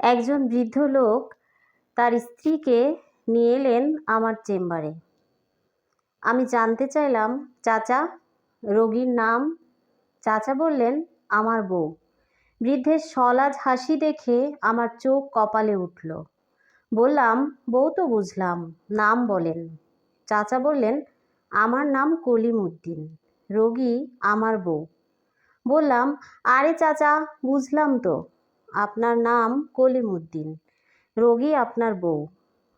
একজন বৃদ্ধ লোক তার স্ত্রীকে নিয়ে এলেন আমার চেম্বারে। আমি জানতে চাইলাম, চাচা, রোগীর নাম? চাচা বললেন, আমার বউ। বৃদ্ধের সলাজ হাসি দেখে আমার চোখ কপালে উঠল। বললাম, বউ তো বুঝলাম, নাম বলেন। চাচা বললেন, আমার নাম কলিমুদ্দিন, রোগী আমার বউ। বললাম, আরে চাচা, বুঝলাম তো, আপনার নাম কলিমুদ্দিন, রোগী আপনার বউ,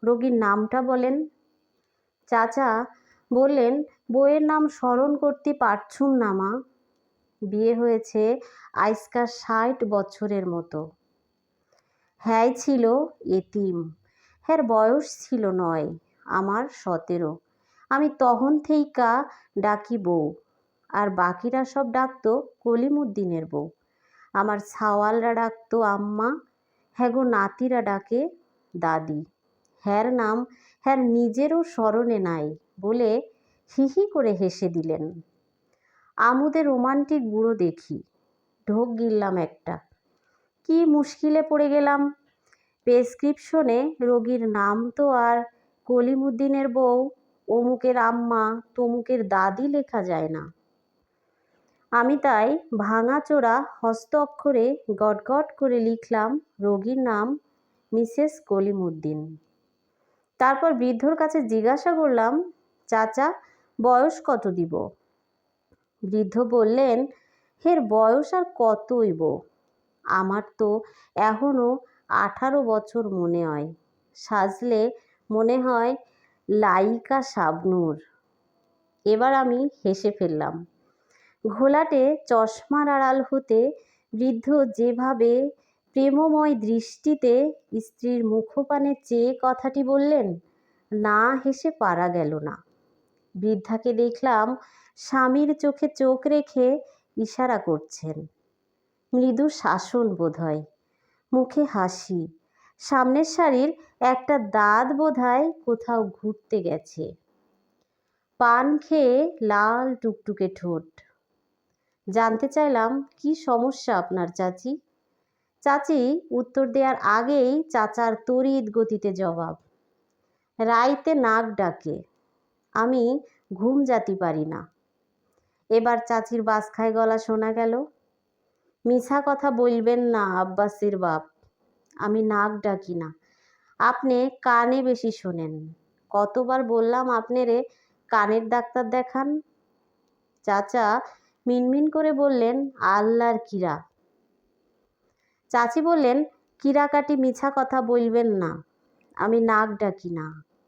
রোগীর নামটা বলেন। চাচা বললেন, বউয়ের নাম স্মরণ করতে পারছুম না মা। বিয়ে হয়েছে আইজকা 60 বছরের মতো। হ্যাঁ ছিল এতিম, হ্যার বয়স ছিল 9, আমার 17। আমি তখন থেইকা ডাকি বউ, আর বাকিরা সব ডাকতো কলিমুদ্দিনের বউ। আমার ছাওয়ালরা ডাকতো আম্মা, হ্যাগো নাতিরা ডাকে দাদি। হ্যার নাম হ্যার নিজেরও স্মরণে নাই বলে হিহি করে হেসে দিলেন। আমুদের রোমান্টিক বুড়ো দেখি, ঢোক গিললাম একটা। কি মুশকিলে পড়ে গেলাম। প্রেসক্রিপশনে রোগীর নাম তো আর কলিমুদ্দিনের বউ, অমুকের আম্মা, তমুকের দাদি লেখা যায় না। আমি তাই ভাঙাচোরা হস্ত অক্ষরে গটগট করে লিখলাম রোগীর নাম মিসেস কলিমুদ্দিন। তারপর বৃদ্ধর কাছে জিজ্ঞাসা করলাম, চাচা, বয়স কত দিব? বৃদ্ধ বললেন, হের বয়স আর কত হইব, আমার তো এখনও 18 বছর মনে হয়, সাজলে মনে হয় লাইকা শাবনূর। এবার আমি হেসে ফেললাম। ঘোলাটে চশমার আড়াল হতে বৃদ্ধ যেভাবে প্রেমময় দৃষ্টিতে স্ত্রীর মুখপানে চেয়ে কথাটি বললেন, না হেসে পারা গেল না। বৃদ্ধাকে দেখলাম স্বামীর চোখে চোখ রেখে ইশারা করছেন। মৃদু শাসন বোধহয়, মুখে হাসি, সামনের সারির একটা দাঁত বোধহয় কোথাও ঘুরতে গেছে। পান খেয়ে লাল টুকটুকে ঠোঁট। জানতে চাইলাম, কি সমস্যা আপনার চাচি? চাচি উত্তর দেওয়ার আগেই চাচার তড়িৎ গতিতে জবাব, রাইতে নাক ডাকে, আমি ঘুম যাতি পারি না। এবার চাচির বাসখায় গলা শোনা গেল, মিছা কথা বলবেন না আব্বাসির বাপ, আমি নাক ডাকি না, আপনি কানে বেশি শোনেন। কতবার বললাম আপনারে কানের ডাক্তার দেখান। চাচা মিনমিন করে বললেন, আল্লাহর কিরা। চাচি বললেন, কিরাকাটি মিছা কথা বলবেন না, আমি নাক ডাকি না,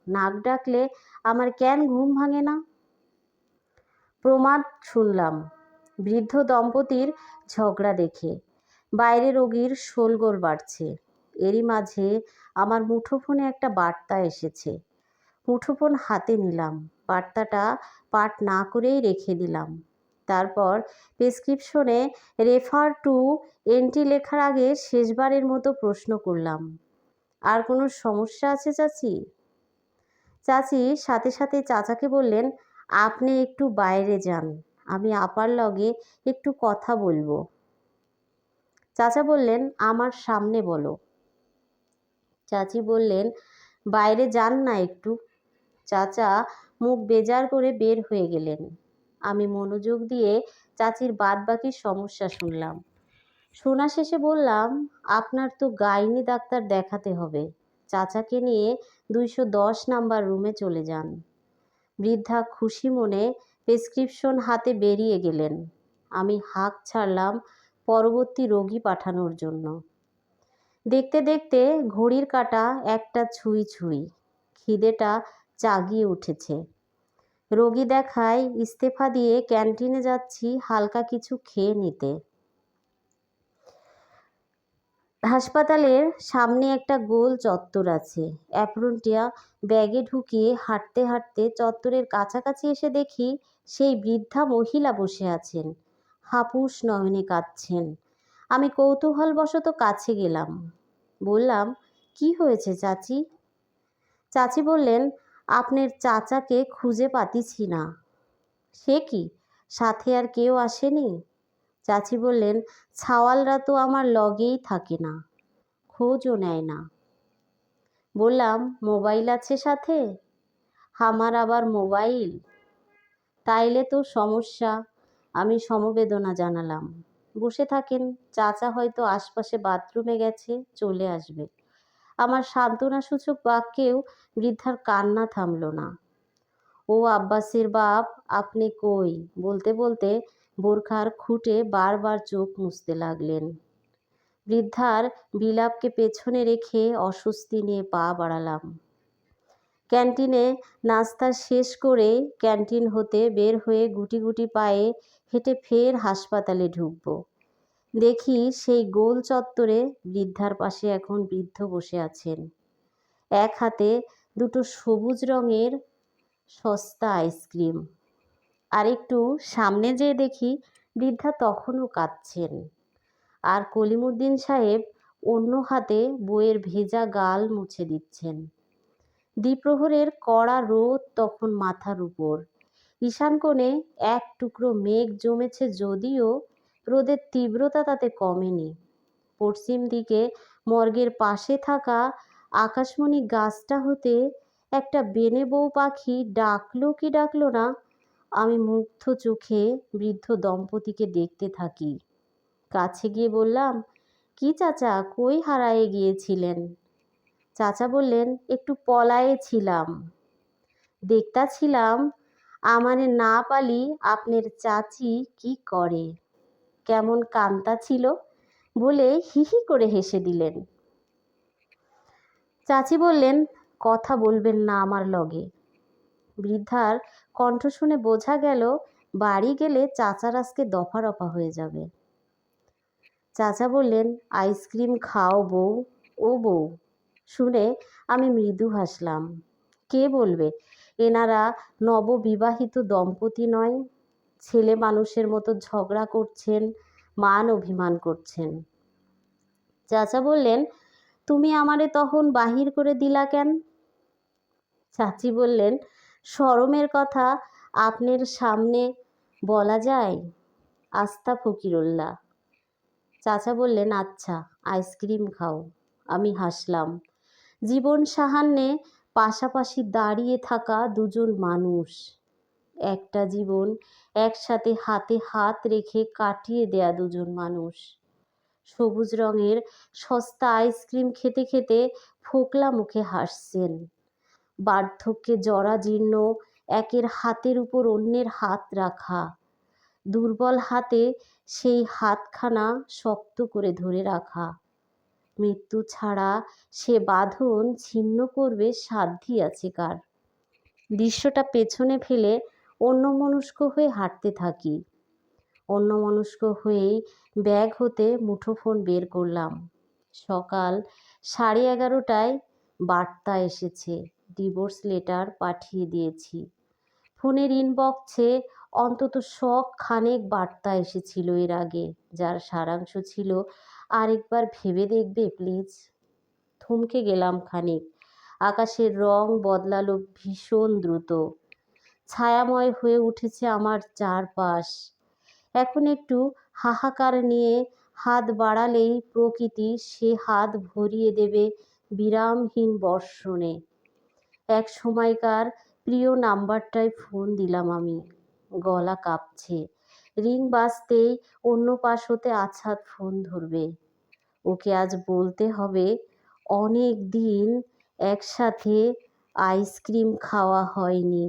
নাক ডাকলে আমার কেন ঘুম ভাঙে না? প্রমাদ শুনলাম বৃদ্ধ দম্পতির ঝগড়া দেখে। বাইরে রোগীর শোলগোল বাড়ছে। এরই মাঝে আমার মুঠোফোনে একটা বার্তা এসেছে। মুঠোফোন হাতে নিলাম, বার্তাটা পাঠ না করেই রেখে দিলাম। তারপর প্রেসক্রিপশনে রেফার টু এন্ট্রি লেখার আগে শেষবারের মতো প্রশ্ন করলাম, আর কোনো সমস্যা আছে চাচি? চাচি সাথে সাথে চাচাকে বললেন, আপনি একটু বাইরে যান, আমি আপার লগে একটু কথা বলবো। চাচা বললেন, আমার সামনে বলো। চাচি বললেন, বাইরে যান না একটু। চাচা মুখ বেজার করে বের হয়ে গেলেন। আমি মনোযোগ দিয়ে চাচির বাদবাকি সমস্যা শুনলাম। শোনা শেষে বললাম, আপনার তো গাইনি ডাক্তার দেখাতে হবে। চাচাকে নিয়ে 210 নাম্বার রুমে চলে যান। বৃদ্ধা খুশি মনে প্রেসক্রিপশন হাতে বেরিয়ে গেলেন। আমি হাঁক ছাড়লাম পরবর্তী রোগী পাঠানোর জন্য। দেখতে দেখতে ঘড়ির কাঁটা একটা ছুঁই ছুঁই। খিদেটা জাগিয়ে উঠেছে। রোগী দেখায় ইস্তফা দিয়ে ক্যান্টিনে যাচ্ছি হালকা কিছু খেয়ে নিতে। হাসপাতালের সামনে একটা গোল চত্বর আছে। অ্যাপ্রনটা ব্যাগে ঢুকিয়ে হাঁটতে হাঁটতে চত্বরের কাছাকাছি এসে দেখি সেই বৃদ্ধা মহিলা বসে আছেন, হাপুস নয়নে কাঁদছেন। আমি কৌতূহলবশত কাছে গেলাম। বললাম, কি হয়েছে চাচি? চাচি বললেন, আপনার চাচাকে খুঁজে পাতিছি না। সে কি, সাথে আর কেউ আসেনি? চাচি বললেন, ছাওয়ালরা তো আমার লগেই থাকে না, খোঁজও নেয় না। বললাম, মোবাইল আছে সাথে? আমার আবার মোবাইল? তাইলে তো সমস্যা। আমি সমবেদনা জানালাম। বসে থাকেন, চাচা হয়তো আশপাশে বাথরুমে গেছে, চলে আসবে। আমার সান্ত্বনাসূচক বাক্যেও বৃদ্ধার কান্না থামল না। ও আব্বাসের বাপ, আপনি কই? বলতে বলতে বোরখার খুঁটে বারবার চোখ মুছতে লাগলেন। বৃদ্ধার বিলাপকে পেছনে রেখে অস্বস্তি নিয়ে পা বাড়ালাম। ক্যান্টিনে নাস্তা শেষ করে ক্যান্টিন হতে বের হয়ে গুটি গুটি পায়ে হেঁটে ফের হাসপাতালে ঢুকব। দেখি সেই গোল চত্বরে বৃদ্ধার পাশে এখন বৃদ্ধ বসে আছেন। এক হাতে দুটো সবুজ রঙের সস্তা আইসক্রিম। আর একটু সামনে যেয়ে দেখি বৃদ্ধা তখনও কাঁদছেন। আর কলিমুদ্দিন সাহেব অন্য হাতে বইয়ের ভেজা গাল মুছে দিচ্ছেন। দ্বিপ্রহরের কড়া রোদ তখন মাথার উপর। ঈশান কোণে এক টুকরো মেঘ জমেছে, যদিও রোদের তীব্রতা তাতে কমেনি। পশ্চিম দিকে মর্গের পাশে থাকা আকাশমণি গাছটা হতে একটা বেনে বউ পাখি ডাকলো কি ডাকলো না, আমি মুগ্ধ চোখে বৃদ্ধ দম্পতিকে দেখতে থাকি। কাছে গিয়ে বললাম, কি চাচা, কই হারায়ে গিয়েছিলেন? চাচা বললেন, একটু পলায়ে ছিলাম। দেখতা ছিলাম আমারে না পালি আপনার চাচি কি করে, কেমন কান্তা ছিল, বলে হিহি করে হেসে দিলেন। চাচি বললেন, কথা বলবেন না আমার লগে। বৃদ্ধার কণ্ঠ শুনে বোঝা গেল বাড়ি গেলে চাচার আজকে দফা রফা হয়ে যাবে। চাচা বললেন, আইসক্রিম খাও বউ। ও বউ শুনে আমি মৃদু হাসলাম। কে বলবে এনারা নববিবাহিত দম্পতি নয়? ছেলে মানুষের মতো ঝগড়া করছেন, মান অভিমান করছেন। চাচা বললেন, তুমি আমারে তখন বাহির করে দিলা কেন? চাচি বললেন, শরমের কথা আপনার সামনে বলা যায়? আস্থা ফকিরুল্লাহ। চাচা বললেন, আচ্ছা আইসক্রিম খাও। আমি হাসলাম। জীবন সাহান্যে পাশাপাশি দাঁড়িয়ে থাকা দুজন মানুষ, একটা জীবন একসাথে হাতে হাত রেখে কাটিয়ে দেয়া দুজন মানুষ। সবুজ রঙের সস্তা আইসক্রিম খেতে খেতে ফোকলা মুখে হাসছেন। বার্ধক্যে জরাজীর্ণ একের হাতের উপর অন্যের হাত রাখা, দুর্বল হাতে সেই হাতখানা শক্ত করে ধরে রাখা। মৃত্যু ছাড়া সে বাঁধন ছিন্ন করবে সাধ্যি আছে কার? দৃশ্যটা পেছনে ফেলে অন্যমনস্ক হয়ে হাঁটতে থাকি। অন্যমনস্ক হয়েই ব্যাগ হতে মুঠোফোন বের করলাম। সকাল 11:30টায় বার্তা এসেছে, ডিভোর্স লেটার পাঠিয়ে দিয়েছি। ফোনের ইনবক্সে অন্তত খানেক বার্তা এসেছিল এর আগে, যার সারাংশ ছিল, আরেকবার ভেবে দেখবে প্লিজ। থমকে গেলাম খানিক। আকাশের রং বদলালো ভীষণ দ্রুত। ছায়াময় হয়ে উঠেছে আমার চারপাশ। এখন একটু হাহাকার নিয়ে হাত বাড়ালেই প্রকৃতি সে হাত ভরিয়ে দেবে বিরামহীন বর্ষণে। এক সময়কার প্রিয় নাম্বারটায় ফোন দিলাম আমি। গলা কাঁপছে। রিং বাজতেই অন্য পাশ হতে আছাদ ফোন ধরবে। ওকে আজ বলতে হবে অনেক দিন একসাথে আইসক্রিম খাওয়া হয়নি।